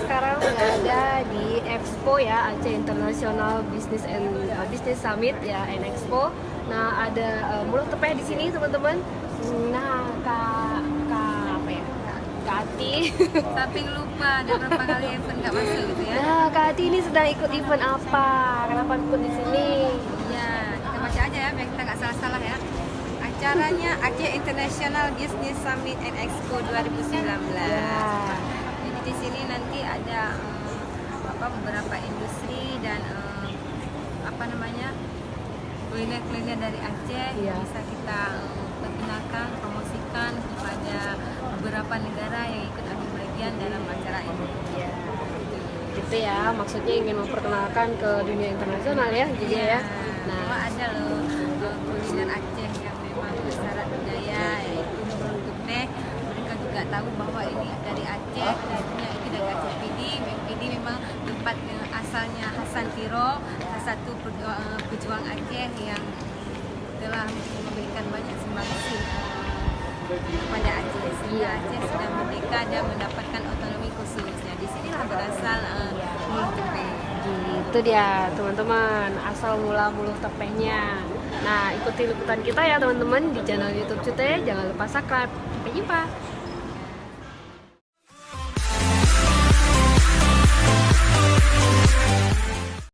sekarang berada di Expo ya, Aceh International Business Summit ya, Expo. Nah, ada mulut tepeh di sini teman-teman. Nah, kak apa ya? Kak Ati. Samping lupa ada berapa kali event nggak masuk gitu ya. Nah, Kak Ati ini sedang ikut event apa? Kenapa ikut di sini? Ya, kita baca aja ya biar kita nggak salah-salah ya. Acaranya Aceh International Business Summit and Expo 2019. Ya. Jadi di sini nanti ada beberapa industri dan kuliner-kuliner dari Aceh yang bisa kita perkenalkan, promosikan kepada beberapa negara yang ikut ambil bagian dalam acara ini. Ya. Gitu ya, maksudnya ingin memperkenalkan ke dunia internasional ya, jadi ya. Nah, ada loh kuliner Aceh yang memang bersyarat budaya, yaitu mulut tepeh. Mereka juga tahu bahwa ini dari Aceh, tentunya itu dari Aceh PD. PD memang tempat asalnya Hasan Tiro, salah satu pejuang Aceh yang telah memberikan banyak sumbangsi kepada Aceh, sehingga Aceh sudah merdeka dan mendapatkan otonomi khusus. Nah, di sinilah berasal mulut tepeh. Itu dia teman-teman, asal mula mulut tepehnya. Nah, ikuti liputan kita ya teman-teman di channel YouTube Cute. Jangan lupa subscribe. Sampai jumpa.